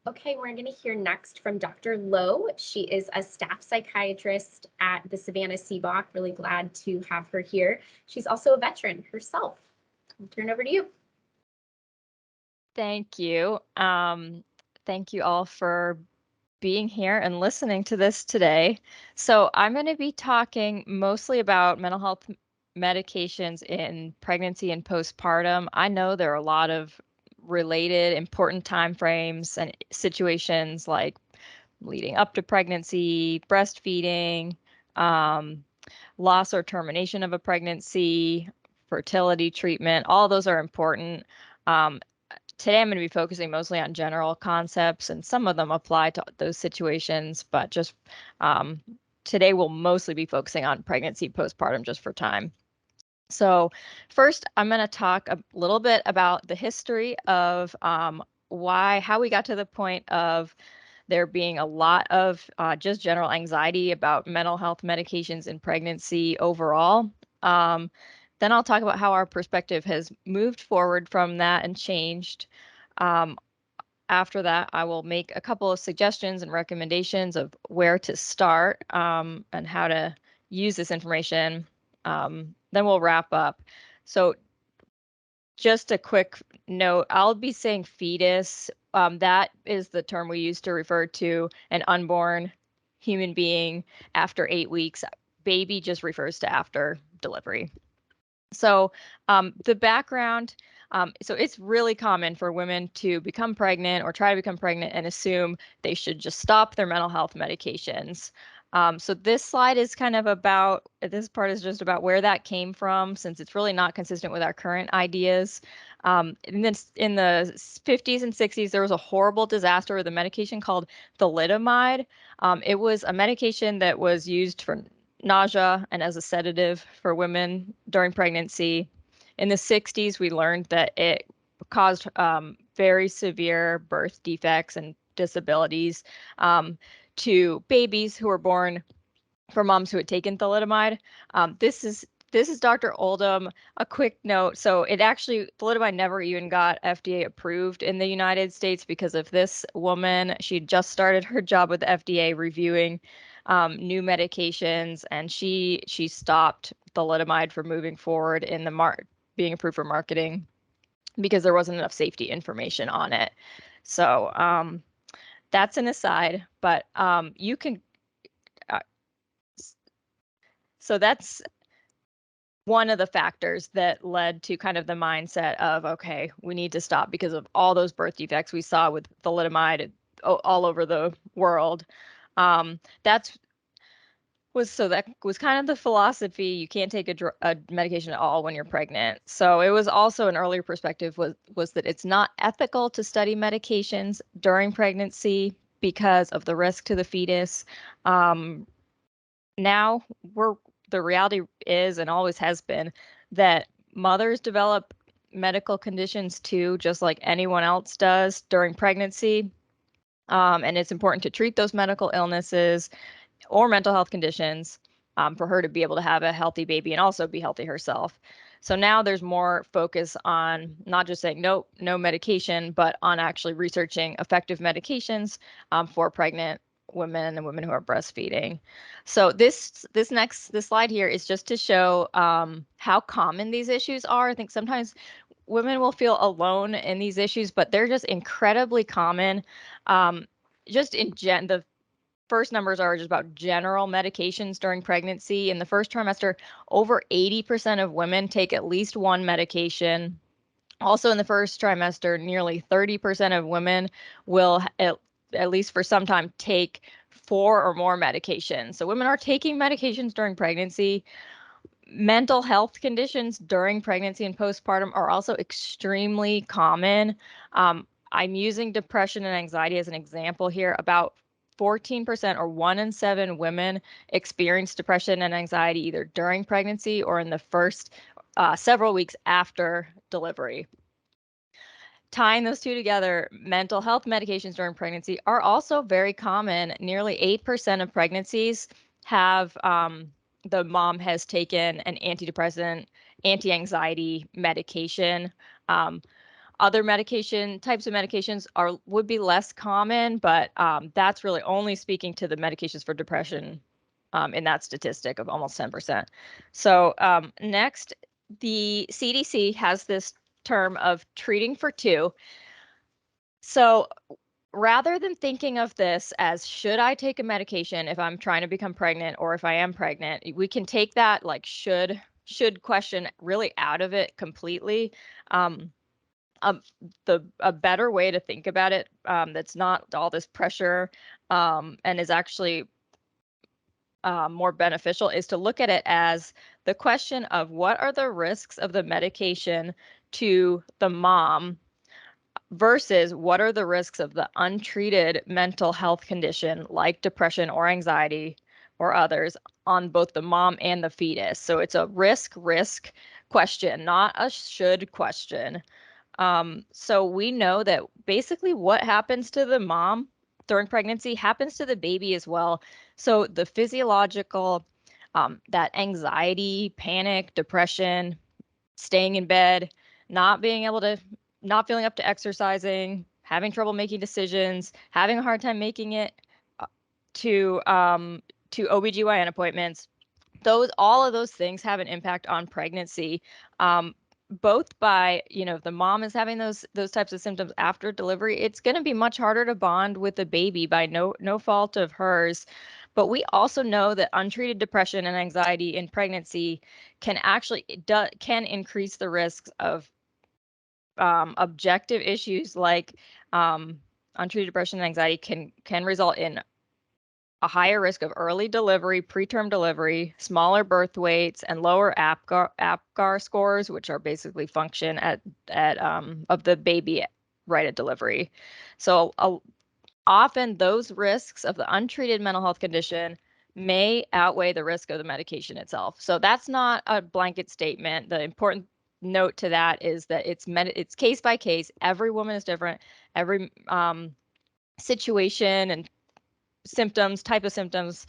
Okay, we're going to hear next from Dr. Lowe. She is a staff psychiatrist at the Savannah Seabach. Really glad to have her here. She's also a veteran herself. I'll turn it over to you. Thank you. Thank you all for being here and listening to this today. So I'm going to be talking mostly about mental health medications in pregnancy and postpartum. I know there are a lot of related important time frames and situations like leading up to pregnancy, breastfeeding, um, loss or termination of a pregnancy, fertility treatment. All those are important. Um, Today I'm going to be focusing mostly on general concepts, and some of them apply to those situations, but just um, today we'll mostly be focusing on pregnancy, postpartum, just for time. So first, I'm going to talk a little bit about the history of how we got to the point of there being a lot of just general anxiety about mental health medications in pregnancy overall. Um, then I'll talk about how our perspective has moved forward from that and changed. Um, After that, I will make a couple of suggestions and recommendations of where to start and how to use this information. Then we'll wrap up. So just a quick note, I'll be saying fetus. That is the term we use to refer to an unborn human being after 8 weeks. Baby just refers to after delivery. So the background, so it's really common for women to become pregnant or try to become pregnant and assume they should just stop their mental health medications. So this slide is kind of about, this part is just about where that came from, since it's really not consistent with our current ideas. And then in the 50s and 60s, there was a horrible disaster with a medication called thalidomide. It was a medication that was used for nausea and as a sedative for women during pregnancy. In the 60s, we learned that it caused very severe birth defects and disabilities to babies who were born from moms who had taken thalidomide. This is Dr. Oldham. A quick note. So it actually, thalidomide never even got FDA approved in the United States because of this woman. She just started her job with the FDA reviewing new medications, and she stopped thalidomide from moving forward in the being approved for marketing because there wasn't enough safety information on it. So that's an aside, but you can. Uh, so that's one of the factors that led to kind of the mindset of, okay, we need to stop because of all those birth defects we saw with thalidomide all over the world. That's that was kind of the philosophy. You can't take a medication at all when you're pregnant. So it was also an earlier perspective was that it's not ethical to study medications during pregnancy because of the risk to the fetus. Um, Now the reality is and always has been that mothers develop medical conditions too, just like anyone else does during pregnancy. And it's important to treat those medical illnesses or mental health conditions for her to be able to have a healthy baby and also be healthy herself. So now there's more focus on not just saying no medication, but on actually researching effective medications for pregnant women and women who are breastfeeding. So this slide here is just to show how common these issues are. I think sometimes women will feel alone in these issues, but they're just incredibly common. Um, just in the first numbers are just about general medications during pregnancy. In the first trimester, over 80% of women take at least one medication. Also, in the first trimester, nearly 30% of women will, at least for some time, take 4 or more medications. So, women are taking medications during pregnancy. Mental health conditions during pregnancy and postpartum are also extremely common. I'm using depression and anxiety as an example here. About 14% or 1 in 7 women experience depression and anxiety either during pregnancy or in the first several weeks after delivery. Tying those two together, mental health medications during pregnancy are also very common. Nearly 8% of pregnancies have the mom has taken an antidepressant, anti-anxiety medication. Um, Other types of medications would be less common, but that's really only speaking to the medications for depression in that statistic of almost 10%. So next, the CDC has this term of treating for two. So rather than thinking of this as should I take a medication if I'm trying to become pregnant or if I am pregnant, we can take that like should question really out of it completely. Um, a better way to think about it, that's not all this pressure, and is actually more beneficial, is to look at it as the question of what are the risks of the medication to the mom versus what are the risks of the untreated mental health condition like depression or anxiety or others on both the mom and the fetus. So it's a risk question, not a should question. So we know that basically what happens to the mom during pregnancy happens to the baby as well. So the physiological, that anxiety, panic, depression, staying in bed, not being able to, not feeling up to exercising, having trouble making decisions, having a hard time making it uh, to OBGYN appointments. All of those things have an impact on pregnancy. Both by, if the mom is having those types of symptoms after delivery, it's going to be much harder to bond with the baby by no fault of hers. But we also know that untreated depression and anxiety in pregnancy can actually can increase the risks of objective issues like untreated depression and anxiety can result in a higher risk of early delivery, preterm delivery, smaller birth weights, and lower APGAR scores, which are basically function of the baby right at delivery. So often those risks of the untreated mental health condition may outweigh the risk of the medication itself. So that's not a blanket statement. The important note to that is that it's case by case. Every woman is different. Every situation and type of symptoms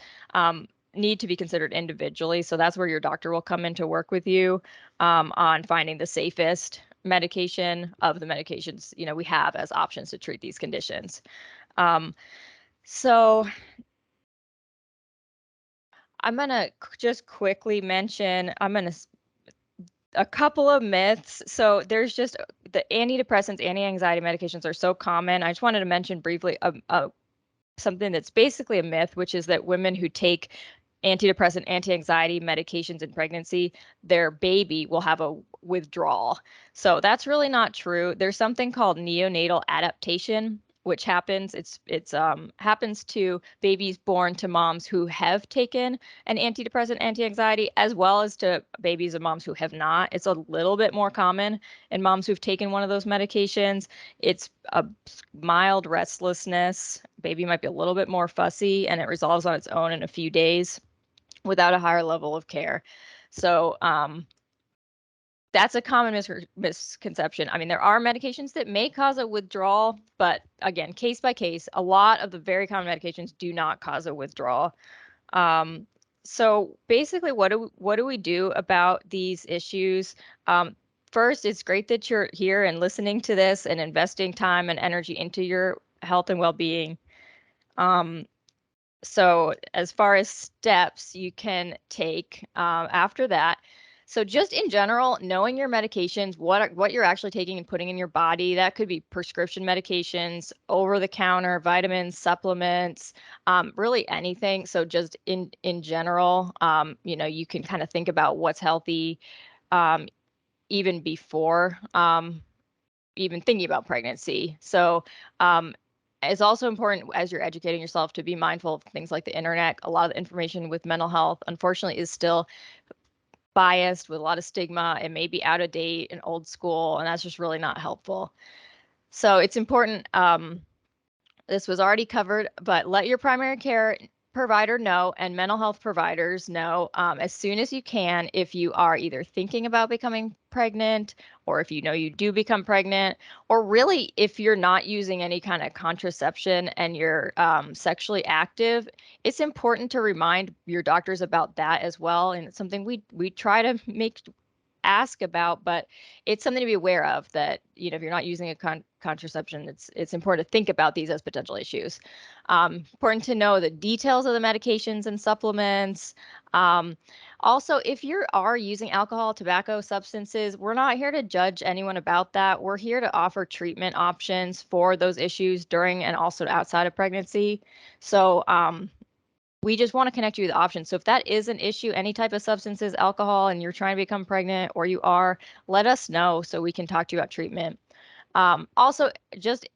need to be considered individually. So that's where your doctor will come in to work with you on finding the safest medication of the medications we have as options to treat these conditions. So I'm gonna just quickly mention a couple of myths. So there's just the antidepressants, anti-anxiety medications are so common. I just wanted to mention briefly something that's basically a myth, which is that women who take antidepressant, anti-anxiety medications in pregnancy, their baby will have a withdrawal. So that's really not true. There's something called neonatal adaptation, which happens. It's happens to babies born to moms who have taken an antidepressant, anti-anxiety, as well as to babies of moms who have not. It's a little bit more common in moms who've taken one of those medications. It's a mild restlessness. Baby might be a little bit more fussy, and it resolves on its own in a few days without a higher level of care. So that's a common misconception. I mean, there are medications that may cause a withdrawal, but again, case by case, a lot of the very common medications do not cause a withdrawal. So basically, what do we do about these issues? First, it's great that you're here and listening to this and investing time and energy into your health and well-being. So as far as steps you can take after that, so just in general, knowing your medications, what you're actually taking and putting in your body, that could be prescription medications, over-the-counter vitamins, supplements, really anything. So just in general, you can kind of think about what's healthy even before even thinking about pregnancy. So it's also important as you're educating yourself to be mindful of things like the internet. A lot of the information with mental health, unfortunately, is still biased with a lot of stigma. It may be out of date and old school, and that's just really not helpful. So it's important. This was already covered, but let your primary care provider know and mental health providers know as soon as you can if you are either thinking about becoming pregnant or if you do become pregnant, or really if you're not using any kind of contraception and you're sexually active. It's important to remind your doctors about that as well, and it's something we try to make ask about, but it's something to be aware of that, if you're not using a contraception, it's important to think about these as potential issues. Important to know the details of the medications and supplements. Also, if you are using alcohol, tobacco, substances, we're not here to judge anyone about that. We're here to offer treatment options for those issues during and also outside of pregnancy. So, we just want to connect you with options. So if that is an issue, any type of substances, alcohol, and you're trying to become pregnant or you are, let us know so we can talk to you about treatment. Also, just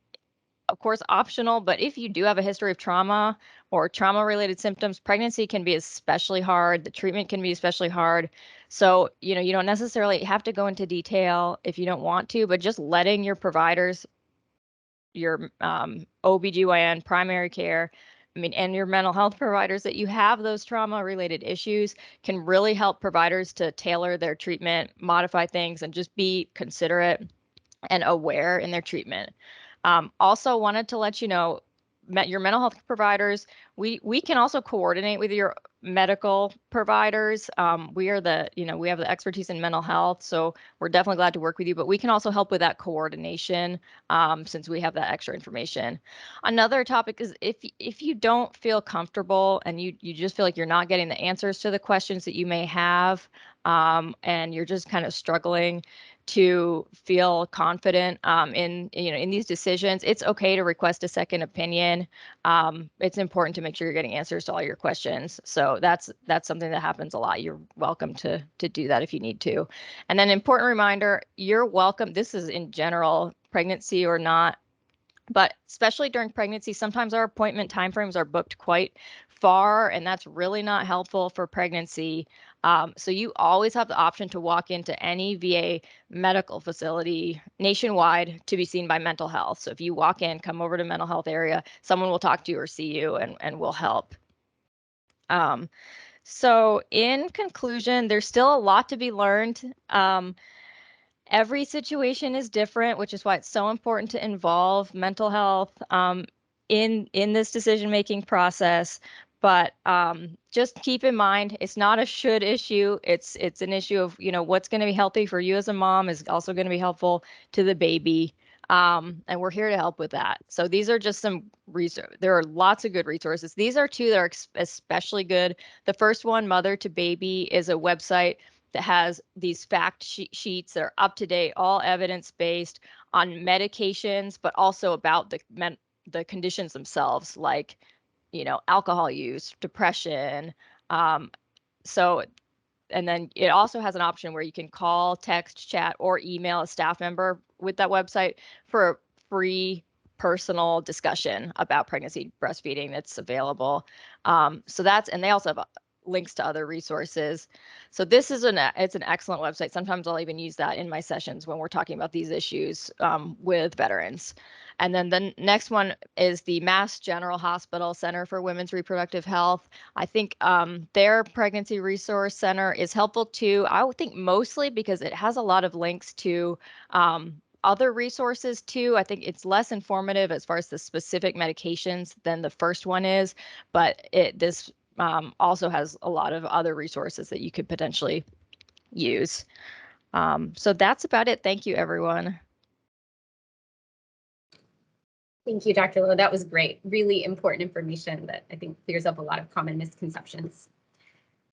of course, optional, but if you do have a history of trauma or trauma-related symptoms, pregnancy can be especially hard. The treatment can be especially hard. So, you don't necessarily have to go into detail if you don't want to, but just letting your providers, your OBGYN, primary care, and your mental health providers that you have those trauma-related issues can really help providers to tailor their treatment, modify things, and just be considerate and aware in their treatment. Also wanted to let you know, your mental health providers, we can also coordinate with your medical providers. We have the expertise in mental health, so we're definitely glad to work with you, but we can also help with that coordination since we have that extra information. Another topic is if you don't feel comfortable and you just feel like you're not getting the answers to the questions that you may have, and you're just kind of struggling to feel confident in these decisions, it's okay to request a second opinion. It's important to make sure you're getting answers to all your questions. So that's something that happens a lot. You're welcome to do that if you need to. And then important reminder, you're welcome. This is in general, pregnancy or not, but especially during pregnancy, sometimes our appointment timeframes are booked quite far, and that's really not helpful for pregnancy. So you always have the option to walk into any VA medical facility nationwide to be seen by mental health. So if you walk in, come over to mental health area, someone will talk to you or see you and will help. So in conclusion, there's still a lot to be learned. Every situation is different, which is why it's so important to involve mental health in this decision-making process. But just keep in mind, it's not a should issue. It's an issue of what's going to be healthy for you as a mom is also going to be helpful to the baby. And we're here to help with that. So these are just some research. There are lots of good resources. These are two that are especially good. The first one, Mother to Baby, is a website that has these fact sheets that are up to date, all evidence-based on medications, but also about the conditions themselves, like, alcohol use, depression. And then it also has an option where you can call, text, chat, or email a staff member with that website for a free personal discussion about pregnancy breastfeeding that's available. And they also have links to other resources. So this is it's an excellent website. Sometimes I'll even use that in my sessions when we're talking about these issues with veterans. And then the next one is the Mass General Hospital Center for Women's Reproductive Health. I think their pregnancy resource center is helpful too. I would think mostly because it has a lot of links to other resources too. I think it's less informative as far as the specific medications than the first one is, but this also has a lot of other resources that you could potentially use. So that's about it. Thank you, everyone. Thank you, Dr. Lowe. That was great. Really important information that I think clears up a lot of common misconceptions.